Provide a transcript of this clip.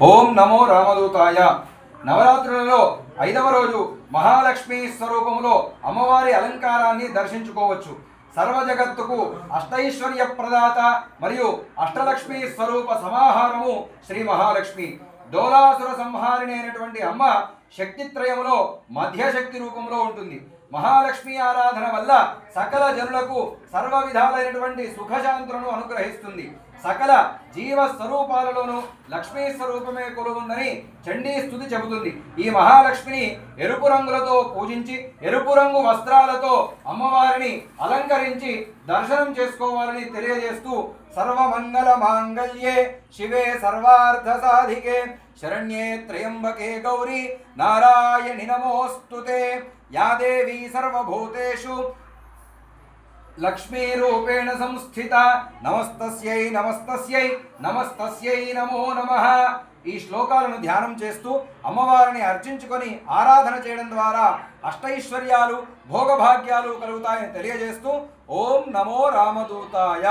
ఓం నమో రామదూతాయ. నవరాత్రులలో 5వ రోజు మహాలక్ష్మి స్వరూపములో అమ్మవారి అలంకారాన్ని దర్శించుకోవచ్చు. సర్వ జగత్తుకు అష్టైశ్వర్య ప్రదాత మరియు అష్టలక్ష్మి స్వరూప సమాహారము శ్రీ మహాలక్ష్మి. దోలాసుర సంహారిణి అయినటువంటి అమ్మ శక్తిత్రయములో మధ్యశక్తి రూపంలో ఉంటుంది. మహాలక్ష్మి ఆరాధన వల్ల సకల జనులకు సర్వ విధాలైనటువంటి సుఖశాంతులను అనుగ్రహిస్తుంది. సకల జీవ స్వరూపాలలోనూ లక్ష్మీ స్వరూపమే కొలువుందని చండీ స్తుతి చెబుతుంది. ఈ మహాలక్ష్మిని ఎరుపు రంగులతో పూజించి ఎరుపు రంగు వస్త్రాలతో అమ్మవారిని అలంకరించి దర్శనం చేసుకోవాలని తెలియజేస్తూ సర్వమంగళ మాంగళ్యే శివే సర్వార్థ సాధికే శరణ్యే త్రయంబకే గౌరీ నారాయణి నమోస్తుతే. యా దేవీ సర్వభూతేషు లక్ష్మీ రూపేణ సంస్థిత నమస్తస్యై నమస్తస్యై నమస్తస్యై నమో నమః. ఈ శ్లోకాలను ధ్యానం చేస్తూ అమ్మవారిని అర్చించుకొని ఆరాధన చేయడం ద్వారా అష్టైశ్వర్యాలు భోగభాగ్యాలు కలుగుతాయని తెలియజేస్తూ ఓం నమో రామదూతాయ.